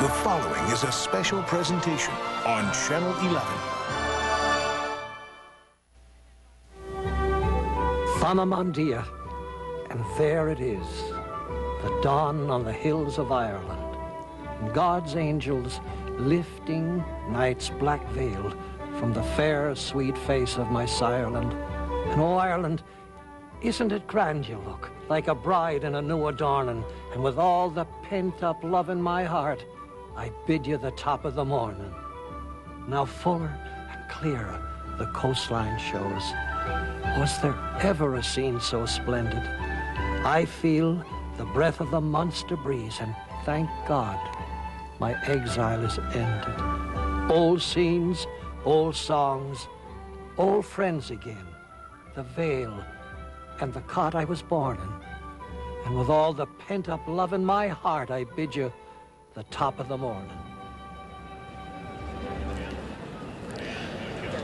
The following is a special presentation on Channel 11. Fama Mondia, and there it is, the dawn on the hills of Ireland, and God's angels lifting night's black veil from the fair, sweet face of my Sireland. And oh, Ireland, isn't it grand you look, like a bride in a new adorning, and with all the pent-up love in my heart, I bid you the top of the morning. Now fuller and clearer the coastline shows. Was there ever a scene so splendid? I feel the breath of the monster breeze, and thank God my exile is ended. Old scenes, old songs, old friends again, the veil and the cot I was born in. And with all the pent-up love in my heart, I bid you the top of the morning.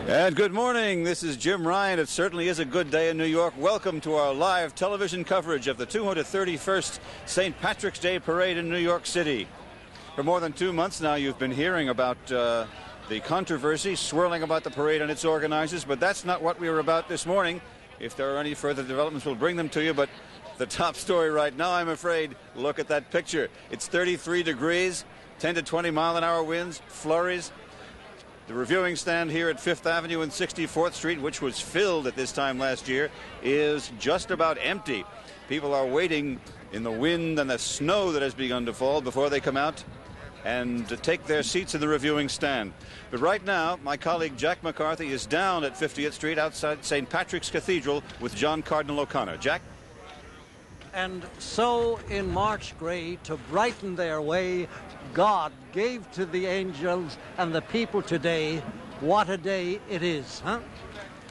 And good morning, this is Jim Ryan. It certainly is a good day in New York. Welcome to our live television coverage of the 231st St. Patrick's Day Parade in New York City. For more than 2 months now, you've been hearing about the controversy swirling about the parade and its organizers, but that's not what we were about this morning. If there are any further developments, we'll bring them to you, but the top story right now, I'm afraid, look at that picture. It's 33 degrees, 10 to 20 mile-an-hour winds, flurries. The reviewing stand here at 5th Avenue and 64th Street, which was filled at this time last year, is just about empty. People are waiting in the wind and the snow that has begun to fall before they come out and to take their seats in the reviewing stand. But right now, my colleague Jack McCarthy is down at 50th Street outside St. Patrick's Cathedral with John Cardinal O'Connor. Jack? And so in March gray, to brighten their way, God gave to the angels and the people today. What a day it is, huh?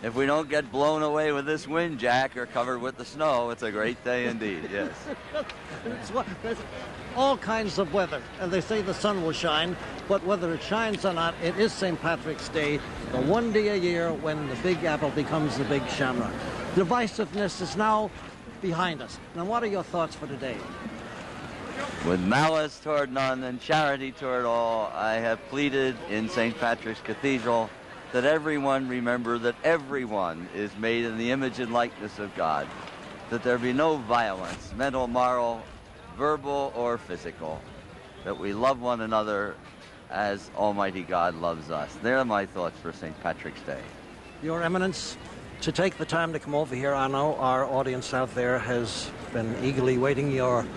If we don't get blown away with this wind, Jack, or covered with the snow, it's a great day indeed, yes. There's all kinds of weather, and they say the sun will shine, but whether it shines or not, it is St. Patrick's Day, the one day a year when the Big Apple becomes the Big Shamrock. Divisiveness is now behind us. Now, what are your thoughts for today? With malice toward none and charity toward all, I have pleaded in St. Patrick's Cathedral that everyone remember that everyone is made in the image and likeness of God, that there be no violence, mental, moral, verbal, or physical, that we love one another as Almighty God loves us. There are my thoughts for St. Patrick's Day. Your Eminence, to take the time to come over here, I know our audience out there has been eagerly waiting your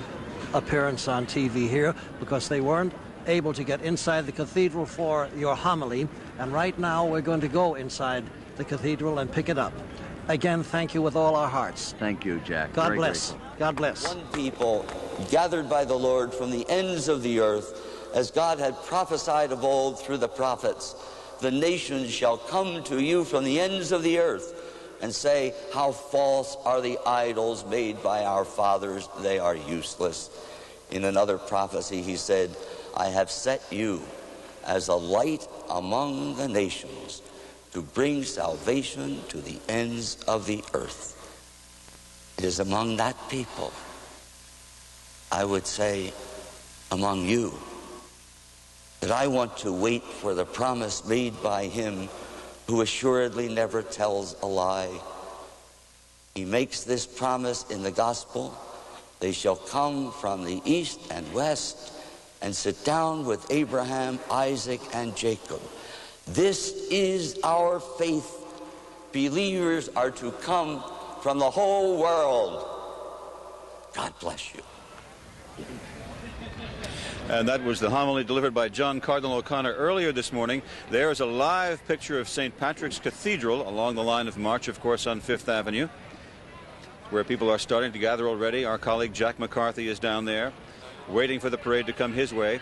appearance on TV here because they weren't able to get inside the cathedral for your homily, and right now we're going to go inside the cathedral and pick it up. Again, thank you with all our hearts. Thank you, Jack. God Very bless. grateful. God bless. One people gathered by the Lord from the ends of the earth, as God had prophesied of old through the prophets. The nations shall come to you from the ends of the earth and say, how false are the idols made by our fathers. They are useless. In another prophecy, he said, I have set you as a light among the nations to bring salvation to the ends of the earth. It is among that people, I would say among you, that I want to wait for the promise made by him who assuredly never tells a lie. He makes this promise in the gospel. They shall come from the east and west and sit down with Abraham, Isaac, and Jacob. This is our faith. Believers are to come from the whole world. God bless you. And that was the homily delivered by John Cardinal O'Connor earlier this morning. There is a live picture of St. Patrick's Cathedral along the line of march, of course, on 5th Avenue, where people are starting to gather already. Our colleague Jack McCarthy is down there, waiting for the parade to come his way.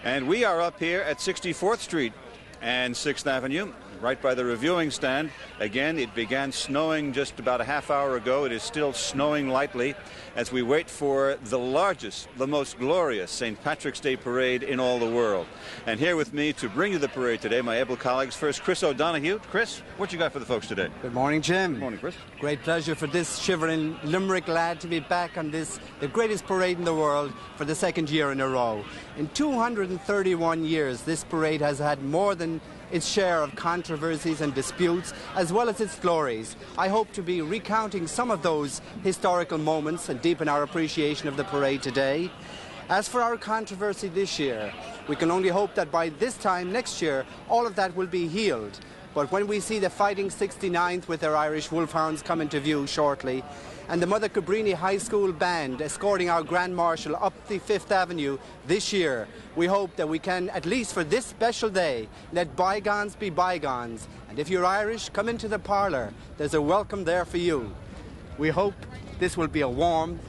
And we are up here at 64th Street and 6th Avenue, right by the reviewing stand. Again, it began snowing just about a half hour ago. It is still snowing lightly as we wait for the largest, the most glorious St. Patrick's Day parade in all the world. And here with me to bring you the parade today, my able colleagues. First, Chris O'Donoghue. Chris, what you got for the folks today? Good morning, Jim. Good morning, Chris. Great pleasure for this shivering Limerick lad to be back on this, the greatest parade in the world, for the second year in a row. In 231 years, this parade has had more than its share of controversies and disputes, as well as its glories. I hope to be recounting some of those historical moments and deepen our appreciation of the parade today. As for our controversy this year, we can only hope that by this time next year, all of that will be healed. But when we see the Fighting 69th with their Irish Wolfhounds come into view shortly, and the Mother Cabrini High School Band escorting our Grand Marshal up the 5th Avenue this year, we hope that we can, at least for this special day, let bygones be bygones. And if you're Irish, come into the parlour. There's a welcome there for you. We hope this will be a warm,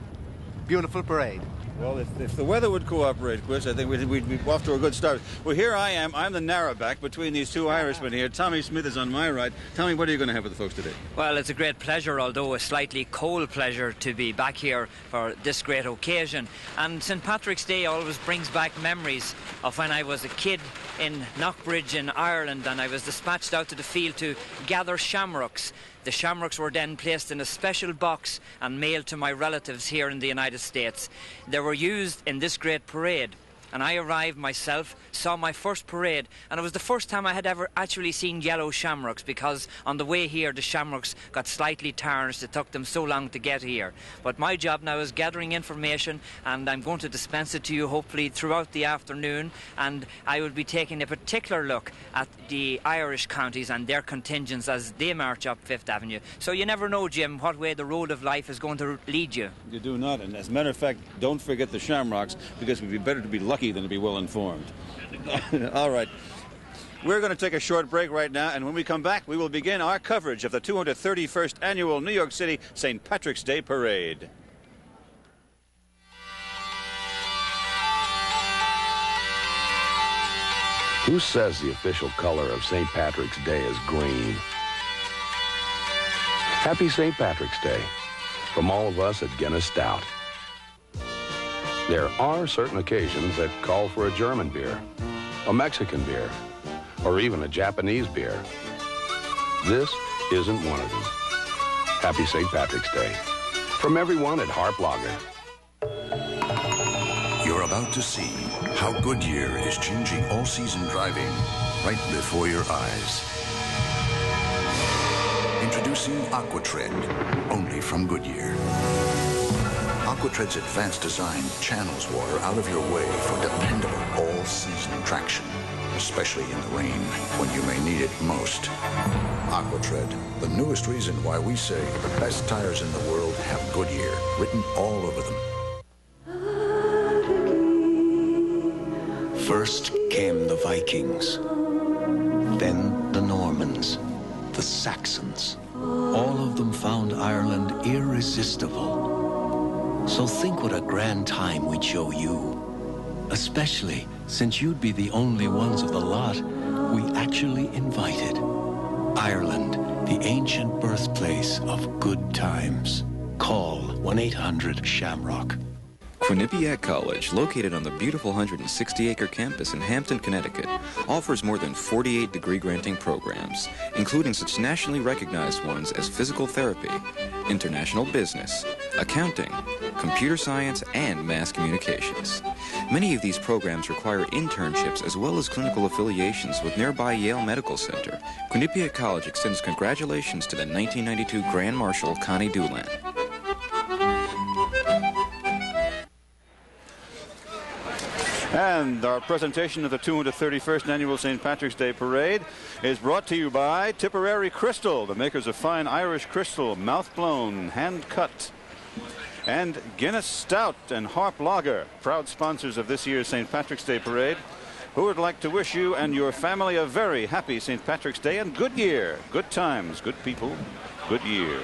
beautiful parade. Well, if the weather would cooperate, Chris, I think we'd be off to a good start. Well, here I am. I'm the narrowback between these two Irishmen here. Tommy Smith is on my right. Tommy, what are you going to have with the folks today? Well, it's a great pleasure, although a slightly cold pleasure, to be back here for this great occasion. And St. Patrick's Day always brings back memories of when I was a kid in Knockbridge in Ireland, and I was dispatched out to the field to gather shamrocks. The shamrocks were then placed in a special box and mailed to my relatives here in the United States. They were used in this great parade. And I arrived myself, saw my first parade, and it was the first time I had ever actually seen yellow shamrocks, because on the way here the shamrocks got slightly tarnished. It took them so long to get here. But my job now is gathering information, and I'm going to dispense it to you hopefully throughout the afternoon, and I will be taking a particular look at the Irish counties and their contingents as they march up 5th Avenue. So you never know, Jim, what way the road of life is going to lead you. You do not, and as a matter of fact, don't forget the shamrocks, because it would be better to be lucky than to be well informed. All right. We're going to take a short break right now, and when we come back, we will begin our coverage of the 231st Annual New York City St. Patrick's Day Parade. Who says the official color of St. Patrick's Day is green? Happy St. Patrick's Day from all of us at Guinness Stout. There are certain occasions that call for a German beer, a Mexican beer, or even a Japanese beer. This isn't one of them. Happy St. Patrick's Day from everyone at Harp Lager. You're about to see how Goodyear is changing all-season driving right before your eyes. Introducing AquaTread, only from Goodyear. AquaTread's advanced design channels water out of your way for dependable all-season traction, especially in the rain when you may need it most. AquaTread, the newest reason why we say the best tires in the world have Goodyear written all over them. First came the Vikings, then the Normans, the Saxons. All of them found Ireland irresistible. So think what a grand time we'd show you. Especially since you'd be the only ones of the lot we actually invited. Ireland, the ancient birthplace of good times. Call 1-800-SHAMROCK. Quinnipiac College, located on the beautiful 160-acre campus in Hampton, Connecticut, offers more than 48 degree-granting programs, including such nationally recognized ones as physical therapy, international business, accounting, computer science, and mass communications. Many of these programs require internships as well as clinical affiliations with nearby Yale Medical Center. Quinnipiac College extends congratulations to the 1992 Grand Marshal, Connie Doolan. And our presentation of the 231st Annual St. Patrick's Day Parade is brought to you by Tipperary Crystal, the makers of fine Irish crystal, mouth-blown, hand-cut. And Guinness Stout and Harp Lager, proud sponsors of this year's St. Patrick's Day Parade, who would like to wish you and your family a very happy St. Patrick's Day and good year. Good times, good people, good year.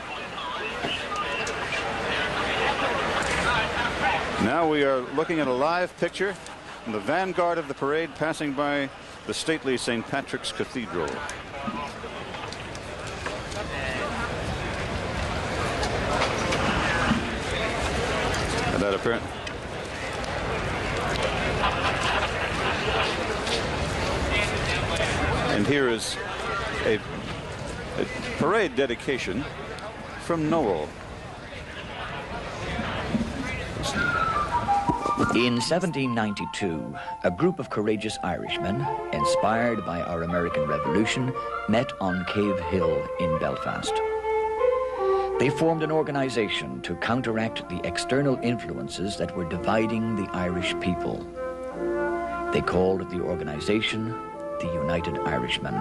Now we are looking at a live picture from the vanguard of the parade passing by the stately St. Patrick's Cathedral. that apparent. And here is a parade dedication from Noel. In 1792, a group of courageous Irishmen, inspired by our American Revolution, met on Cave Hill in Belfast. They formed an organization to counteract the external influences that were dividing the Irish people. They called the organization the United Irishmen.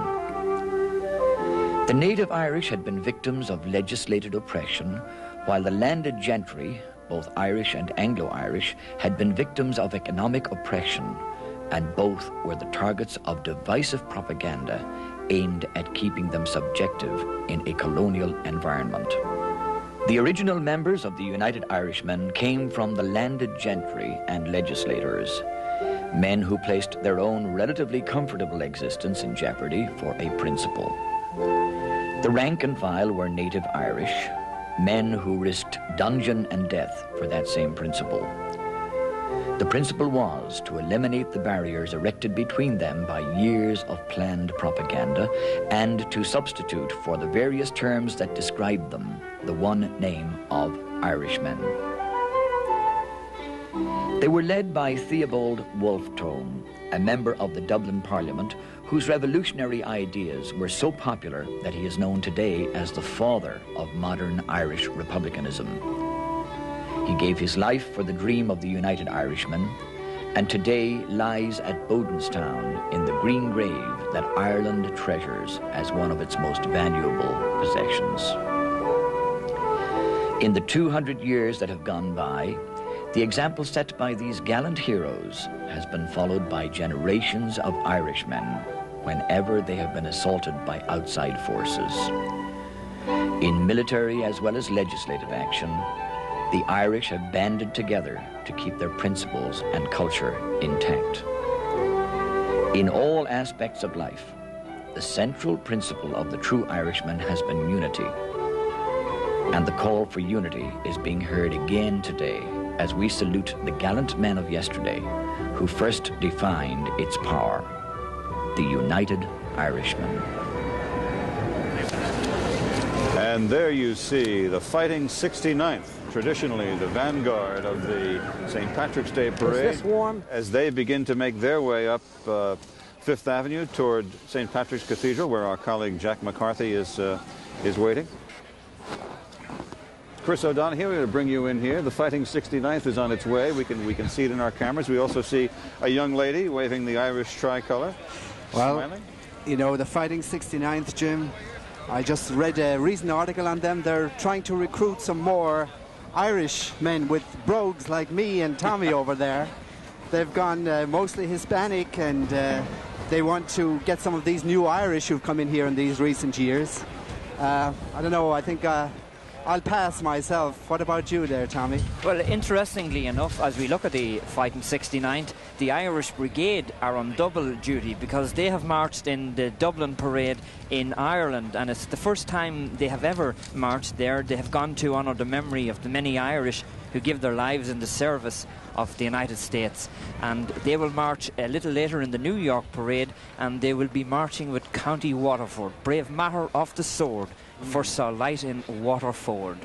The native Irish had been victims of legislated oppression, while the landed gentry, both Irish and Anglo-Irish, had been victims of economic oppression, and both were the targets of divisive propaganda aimed at keeping them subjective in a colonial environment. The original members of the United Irishmen came from the landed gentry and legislators, men who placed their own relatively comfortable existence in jeopardy for a principle. The rank and file were native Irish, men who risked dungeon and death for that same principle. The principle was to eliminate the barriers erected between them by years of planned propaganda and to substitute for the various terms that described them the one name of Irishmen. They were led by Theobald Wolfe-Tone, a member of the Dublin Parliament, whose revolutionary ideas were so popular that he is known today as the father of modern Irish republicanism. He gave his life for the dream of the United Irishmen, and today lies at Bodenstown in the green grave that Ireland treasures as one of its most valuable possessions. In the 200 years that have gone by, the example set by these gallant heroes has been followed by generations of Irishmen whenever they have been assaulted by outside forces. In military as well as legislative action, the Irish have banded together to keep their principles and culture intact. In all aspects of life, the central principle of the true Irishman has been unity. And the call for unity is being heard again today as we salute the gallant men of yesterday who first defined its power, the United Irishmen. And there you see the Fighting 69th, traditionally the vanguard of the St. Patrick's Day Parade, as they begin to make their way up Fifth Avenue toward St. Patrick's Cathedral, where our colleague Jack McCarthy is waiting. Chris O'Donoghue, we're going to bring you in here. The Fighting 69th is on its way. We can see it in our cameras. We also see a young lady waving the Irish tricolor. Well, smiling. You know, the Fighting 69th, Jim, I just read a recent article on them. They're trying to recruit some more Irish men with brogues like me and Tommy over there. They've gone mostly Hispanic, and they want to get some of these new Irish who've come in here in these recent years. I don't know, I think I'll pass myself. What about you there, Tommy? Well, interestingly enough, as we look at the Fighting 69th, the Irish Brigade are on double duty because they have marched in the Dublin Parade in Ireland, and it's the first time they have ever marched there. They have gone to honour the memory of the many Irish who give their lives in the service of the United States, and they will march a little later in the New York Parade, and they will be marching with County Waterford, brave matter of the sword, for so light in Waterford.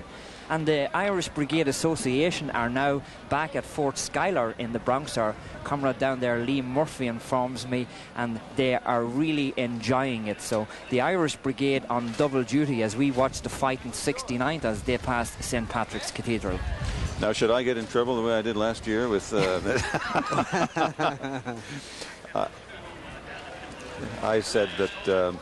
And the Irish Brigade Association are now back at Fort Schuyler in the Bronx. Our comrade down there, Liam Murphy, informs me, and they are really enjoying it. So the Irish Brigade on double duty as we watch the Fighting 69th as they pass St. Patrick's Cathedral. Now, should I get in trouble the way I did last year with... I said that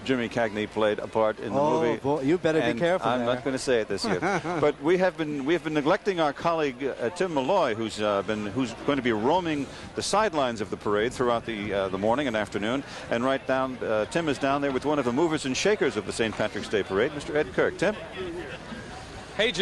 Jimmy Cagney played a part in the movie. Boy, you better be careful. I'm not going to say it this year. But we have been neglecting our colleague Tim Malloy, who's going to be roaming the sidelines of the parade throughout the morning and afternoon. And right down, Tim is down there with one of the movers and shakers of the St. Patrick's Day Parade, Mr. Ed Kirk. Tim. Hey, Jim.